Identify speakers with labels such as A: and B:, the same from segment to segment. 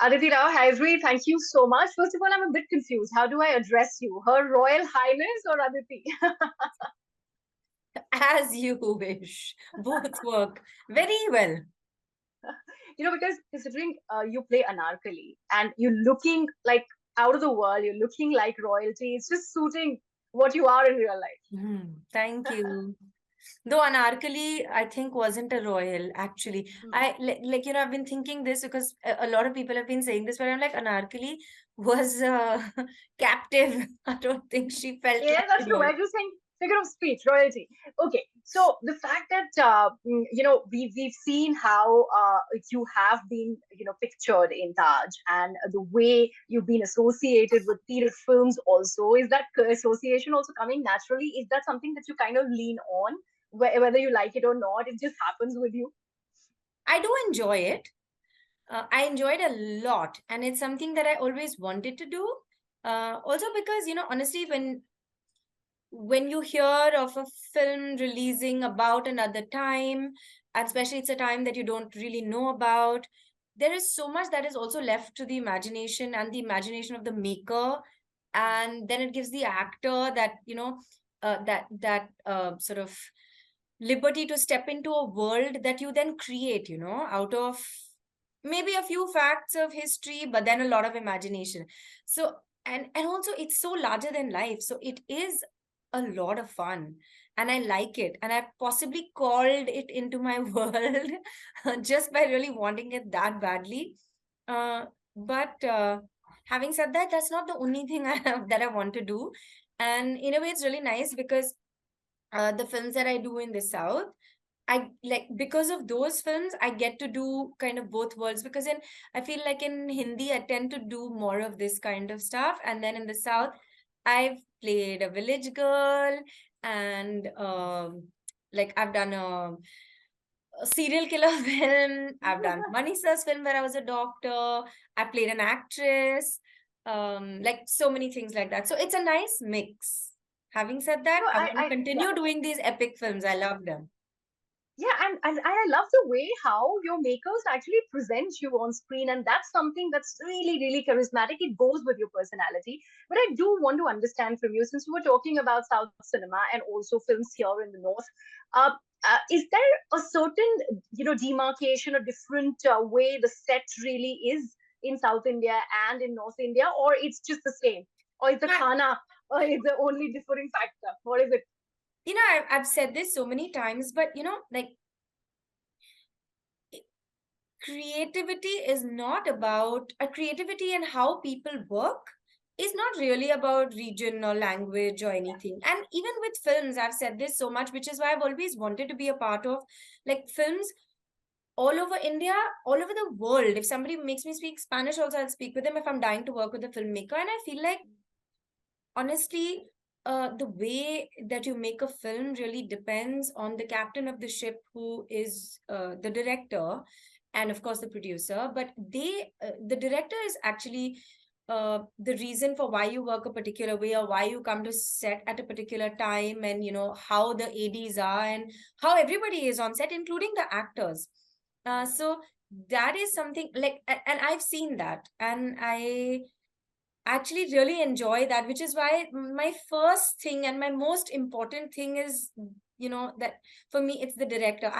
A: Aditi Rao, Hydari, thank you so much. First of all, I'm a bit confused. How do I address you? Her Royal Highness or Aditi?
B: As you wish. Both work very well.
A: Because considering you play Anarkali and you're looking like out of the world, you're looking like royalty, it's just suiting what you are in real life.
B: Thank you. Though Anarkali, I think, wasn't a royal, actually.
A: Hmm.
B: I've been thinking this because a lot of people have been saying this, but I'm like, Anarkali was captive. I don't think she felt
A: Yeah,
B: like
A: that's
B: a
A: true.
B: royal.
A: I just think figure of speech, royalty. Okay, so the fact that we've seen how you have been pictured in Taj, and the way you've been associated with period films also, is that association also coming naturally? Is that something that you kind of lean on, whether you like it or not? It just happens with you.
B: I do enjoy it. I enjoyed a lot, and it's something that I always wanted to do. Also because, honestly, when you hear of a film releasing about another time, and especially it's a time that you don't really know about, there is so much that is also left to the imagination and the imagination of the maker, and then it gives the actor that sort of liberty to step into a world that you then create, out of maybe a few facts of history, but then a lot of imagination. So, and also it's so larger than life, so it is a lot of fun, and I like it, and I've possibly called it into my world just by really wanting it that badly. But having said that, that's not the only thing I have that I want to do. And in a way it's really nice because the films that I do in the South, I like, because of those films, I get to do kind of both worlds, because I feel like in Hindi, I tend to do more of this kind of stuff. And then in the South, I've played a village girl, and like I've done a serial killer film. I've done Manisa's film where I was a doctor. I played an actress, like so many things like that. So it's a nice mix. Having said
A: No,
B: that, I
A: I,
B: want to
A: I, yeah.
B: continue doing these epic films. I love them.
A: Yeah, and I love the way how your makers actually present you on screen, and that's something that's really, really charismatic. It goes with your personality. But I do want to understand from you, since we were talking about South cinema and also films here in the North, uh, is there a certain, demarcation or different way the set really is in South India and in North India, or it's just the same, or is the
B: I,
A: khana, or is the only differing factor? What is it?
B: I've said this so many times, but like, creativity is not about a creativity, and how people work is not really about region or language or anything. And even with films, I've said this so much, which is why I've always wanted to be a part of like films all over India, all over the world. If somebody makes me speak Spanish, also I'll speak with them if I'm dying to work with a filmmaker. And I feel like, honestly, the way that you make a film really depends on the captain of the ship, who is the director, and of course the producer. But the director is actually the reason for why you work a particular way, or why you come to set at a particular time, and how the ads are, and how everybody is on set, including the actors. So that is something like, and I've seen that, and I actually really enjoy that, which is why my first thing and my most important thing is, that for me it's the director.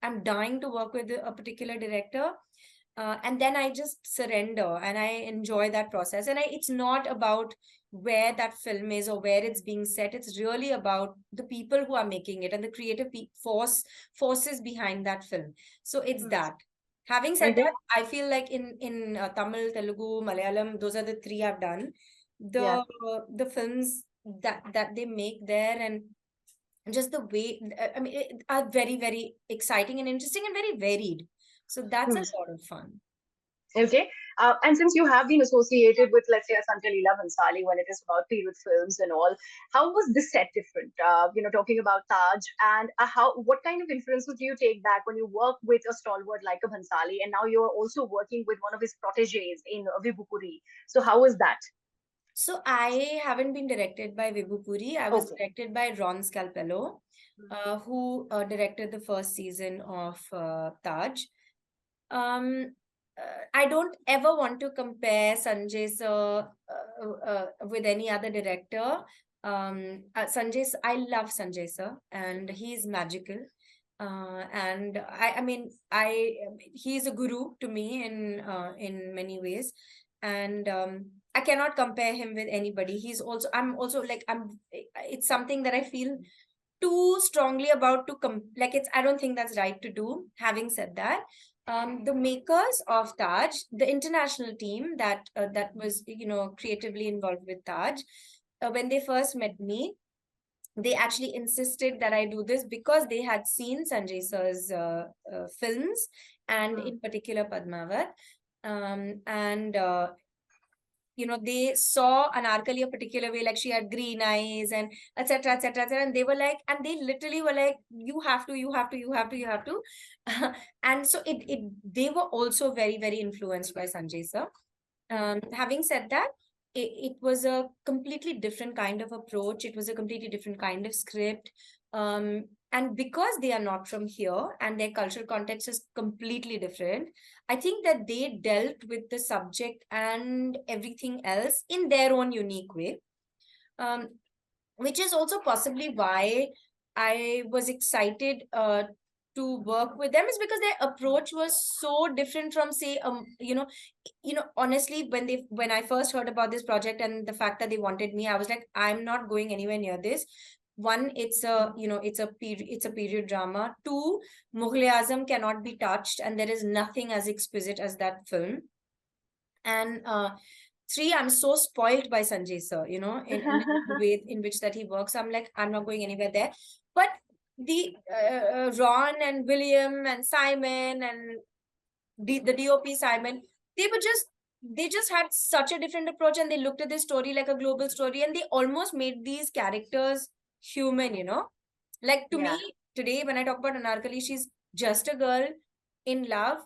B: I'm dying to work with a particular director, and then I just surrender and I enjoy that process. And it's not about where that film is or where it's being set. It's really about the people who are making it and the creative forces behind that film. So it's
A: Hmm.
B: that. Having said
A: Okay.
B: that, I feel like in Tamil, Telugu, Malayalam, those are the three I've done.
A: Yeah.
B: The films that they make there, and just the way, I mean, are very, very exciting and interesting and very varied. So that's a
A: Hmm.
B: lot of fun.
A: Okay. And since you have been associated with, let's say, a Santa Leela Bhansali when it is about period films and all, how was this set different? Talking about Taj, and what kind of influences do you take back when you work with a stalwart like a Bhansali, and now you're also working with one of his proteges in Vibhupuri? So how was that?
B: So I haven't been directed by Vibhu Puri. I was
A: Okay.
B: directed by Ron Scalpello, who directed the first season of Taj. Um, I don't ever want to compare Sanjay sir with any other director. I love Sanjay sir, and he's magical. And I mean, he's a guru to me in many ways, and I cannot compare him with anybody. I'm also like, it's something that I feel too strongly about to like, it's, I don't think that's right to do. Having said that, the makers of Taj, the international team that was, creatively involved with Taj, when they first met me, they actually insisted that I do this because they had seen Sanjay sir's films, and
A: Hmm.
B: in particular Padmavat. And they saw Anarkali a particular way, like she had green eyes and etc., etc., etc. And they were like, and they literally were like, you have to, you have to, you have to, you have to. And so they were also very, very influenced by Sanjay sir.
A: Hmm.
B: Having said that, it was a completely different kind of approach. It was a completely different kind of script. And because they are not from here and their cultural context is completely different, I think that they dealt with the subject and everything else in their own unique way. Um, which is also possibly why I was excited to work with them, is because their approach was so different from, say, honestly, when I first heard about this project and the fact that they wanted me, I was like, I'm not going anywhere near this. One, it's a period drama. Two, Mughal Azam cannot be touched, and there is nothing as exquisite as that film. And three, I'm so spoiled by Sanjay sir, in the way in which that he works. I'm like, I'm not going anywhere there. But the Ron and William and Simon and the DOP Simon, they were just they just had such a different approach, and they looked at this story like a global story, and they almost made these characters human. Like, to
A: Yeah.
B: me, today, when I talk about Anarkali, she's just a girl in love,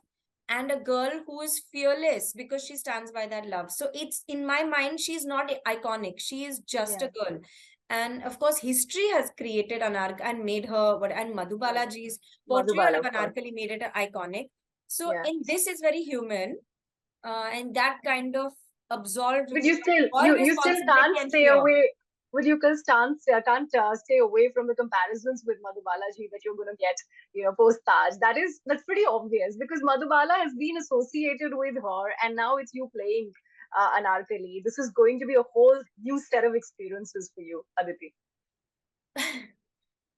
B: and a girl who is fearless because she stands by that love. So it's, in my mind, she's not iconic. She is just a
A: Yeah.
B: girl. And of course, history has created Anark and made her what, and Madhu
A: Yeah.
B: Balaji's portrayal
A: Madhubala,
B: of
A: of course.
B: Anarkali made it iconic. So
A: Yeah.
B: in this is very human, and that kind of absolved
A: But
B: me
A: you
B: of
A: still
B: all
A: you still
B: responsibility
A: can't
B: and
A: stay
B: fear.
A: away. But you can't stay away from the comparisons with Madhubalaji that you're going to get, post Taj. That's pretty obvious because Madhubala has been associated with her, and now it's you playing Anarkali. This is going to be a whole new set of experiences for you, Aditi.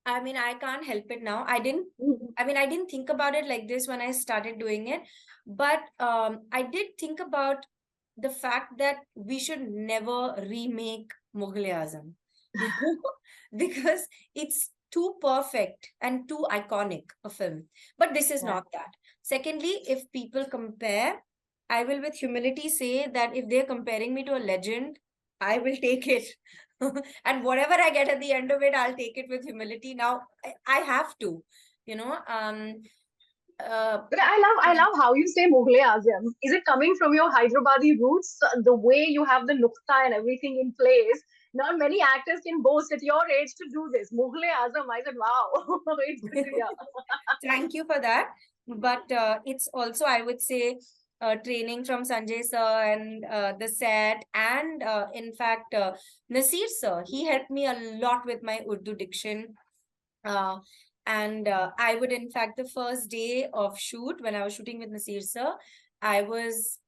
B: I mean, I can't help it now. I didn't think about it like this when I started doing it, but I did think about the fact that we should never remake Mughal Azam, you know, because it's too perfect and too iconic a film. But this is
A: Yeah.
B: not that. Secondly, if people compare, I will with humility say that if they're comparing me to a legend, I will take it. And whatever I get at the end of it, I'll take it with humility. Now, I have to, you know. Uh,
A: But I love how you say Mughal Azam. Is it coming from your Hyderabadi roots? The way you have the nukta and everything in place. Not many actors can boast at your age to do this. Mughal Azam. I said, wow, it's good to hear.
B: Thank you for that. But it's also, I would say, training from Sanjay sir and the set, and in fact, Nasir sir. He helped me a lot with my Urdu diction. Uh, and I would, in fact, the first day of shoot, when I was shooting with Nasir sir, I was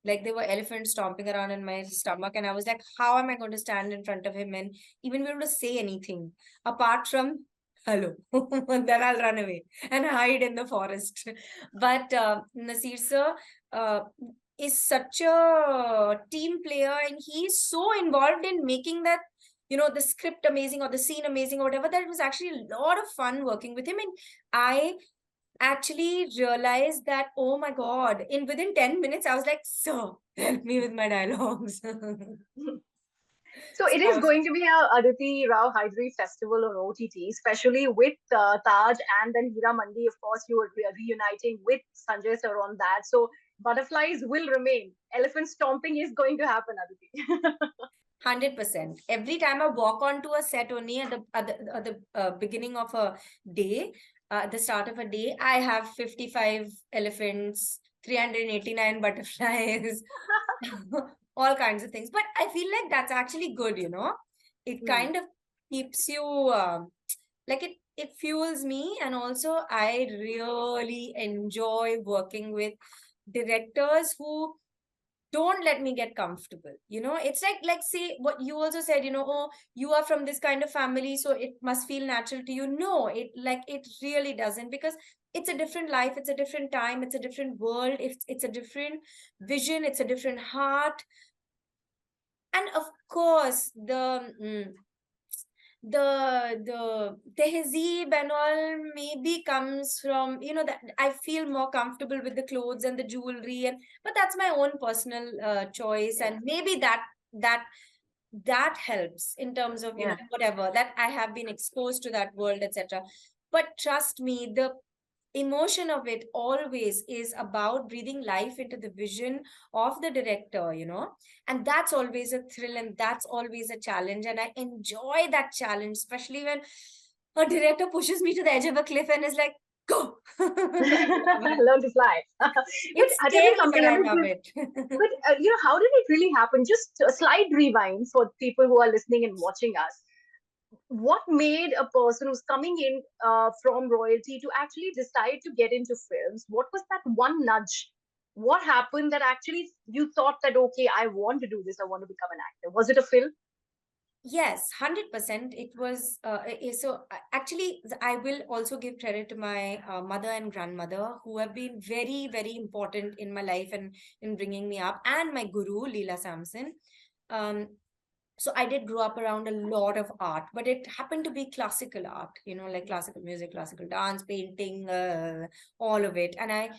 B: like, there were elephants stomping around in my stomach, and I was like, how am I going to stand in front of him and even be able to say anything apart from hello? And then I'll run away and hide in the forest. But Nasir sir uh, is such a team player, and he's so involved in making that, the script amazing or the scene amazing or whatever, that it was actually a lot of fun working with him. And I actually realized that, oh my god, in within 10 minutes I was like, sir, help me with my dialogues.
A: So
B: So
A: it
B: I
A: is
B: was,
A: going to be a Aditi Rao Hydari festival on OTT, especially with Taj and then Hira Mandi. Of course, you are reuniting with Sanjay sir on that. So butterflies will remain. Elephant stomping is going to happen, Aditi.
B: 100%. Every time I walk onto a set, only at the beginning of a day, at the start of a day, I have 55 elephants 389 butterflies, all kinds of things. But I feel like that's actually good, you know. It
A: Hmm.
B: kind of keeps you like it fuels me, and also I really enjoy working with directors who don't let me get comfortable, you know. It's like say what you also said, you know, oh, you are from this kind of family, so it must feel natural to you. No, it really doesn't, because it's a different life, it's a different time, it's a different world, it's a different vision, it's a different heart. And of course the tehzeeb and all maybe comes from, you know, that I feel more comfortable with the clothes and the jewelry, and but that's my own personal choice,
A: Yeah.
B: and maybe that that helps in terms of, you know,
A: Yeah.
B: whatever, that I have been exposed to that world, etc. But trust me, the emotion of it always is about breathing life into the vision of the director, you know. And that's always a thrill, and that's always a challenge, and I enjoy that challenge, especially when a director pushes me to the edge of a cliff and is like, go. I love it.
A: Learn to fly. But
B: It's
A: tell me
B: scary, but
A: something. I
B: I
A: mean,
B: love it.
A: but you know, how did it really happen? Just a slight rewind for people who are listening and watching us. What made a person who's coming in from royalty to actually decide to get into films? What was that one nudge? What happened that actually you thought that, okay, I want to do this, I want to become an actor? Was it a film?
B: Yes, 100%. It was actually I will also give credit to my mother and grandmother, who have been very, very important in my life and in bringing me up, and my guru, Leela Samson. Um, so I did grow up around a lot of art, but it happened to be classical art, you know, like classical music, classical dance, painting, all of it. And I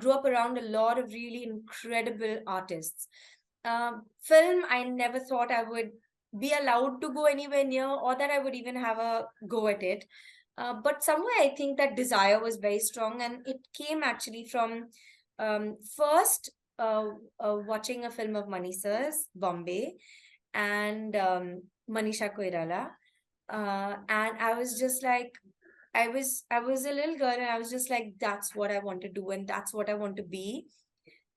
B: grew up around a lot of really incredible artists. Film, I never thought I would be allowed to go anywhere near, or that I would even have a go at it. But somewhere I think that desire was very strong, and it came actually from first watching a film of Manisha's, Bombay, and Manisha Koirala. And I was just like, I was a little girl, and I was just like, that's what I want to do, and that's what I want to be.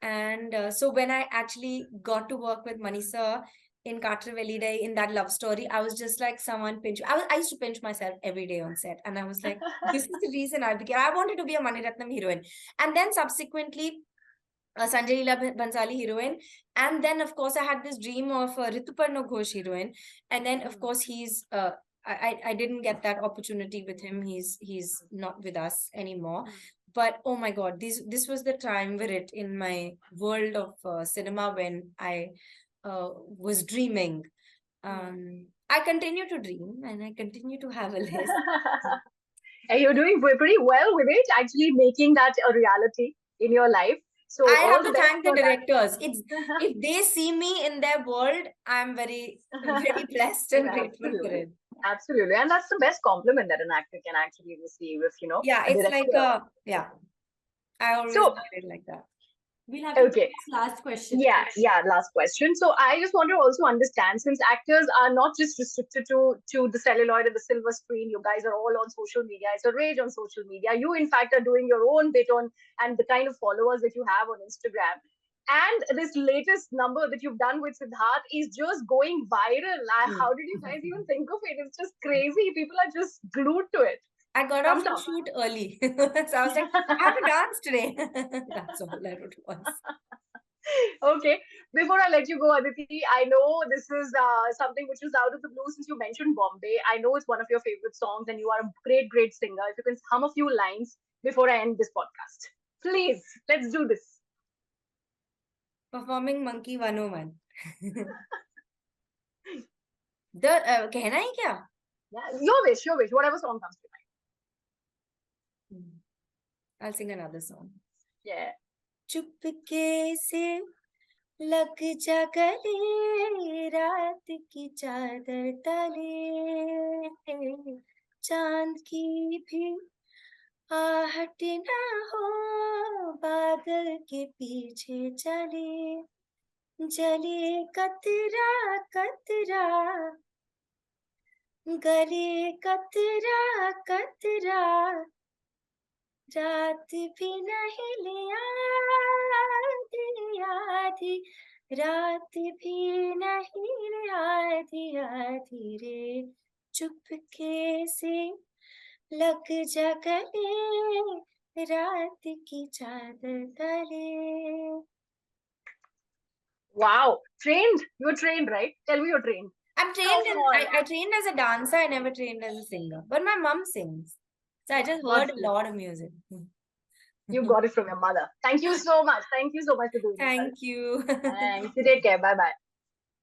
B: And so when I actually got to work with Manisha in Carter Day in that love story, I was just like, someone pinch. I used to pinch myself every day on set, and I was like, this is the reason I became. I wanted to be a Maniratnam heroine, and then subsequently Sanjay Leela Bhansali heroine. And then, of course, I had this dream of Rituparna Ghosh heroine. And then, of
A: Hmm.
B: course, I didn't get that opportunity with him. He's not with us anymore. But oh my God, this was the triumvirate in my world of cinema when I was dreaming. I continue to dream, and I continue to have a list.
A: And you're doing pretty well with it, actually making that a reality in your life. So
B: I
A: all
B: have
A: the
B: to
A: best
B: thank the
A: for that.
B: directors. It's if they see me in their world, I'm very, very blessed and grateful for
A: Absolutely.
B: it.
A: Absolutely. And that's the best compliment that an actor can actually receive if,
B: Yeah,
A: a
B: it's like
A: director.
B: a yeah. I always
A: So,
B: look at it like that. We'll have to take
A: okay.
B: this last question.
A: Yeah, yeah, last question. So I just want to also understand, since actors are not just restricted to the celluloid and the silver screen, you guys are all on social media. It's a rage on social media. You, in fact, are doing your own bit on, and the kind of followers that you have on Instagram. And this latest number that you've done with Siddharth is just going viral. How did you guys even think of it? It's just crazy. People are just glued to it.
B: I got off
A: Thumbs
B: the
A: up.
B: shoot early. So I was like, I have to dance today. That's all I wrote once.
A: Okay. Before I let you go, Aditi, I know this is something which is out of the blue since you mentioned Bombay. I know it's one of your favorite songs and you are a great, great singer. If you can hum a few lines before I end this podcast. Please, let's do this.
B: Performing Monkey 101. The कहना है क्या?
A: Yeah, your wish, whatever song comes to
B: I'll sing another song.
A: mind. Yeah.
B: चुपके से लग जा गले रात की चादर तले चांद की भी आहट ना हो बादल के पीछे चले जले कतरा कतरा गले कतरा कतरा रात भी नहीं लिया आधी आधी रात भी नहीं आधी आधी रे चुपके से लग जा गले रात की चादर तले.
A: Wow, trained. You're trained, right? Tell me you're trained.
B: I'm trained
A: Come
B: in
A: on.
B: I trained as a dancer, I never trained as a singer. But my mom sings. So I just
A: Got
B: heard a
A: you.
B: lot of music.
A: You got it from your mother. Thank you so much. Thank you so much for doing this.
B: Thank you.
A: Thanks. You take care. Bye bye.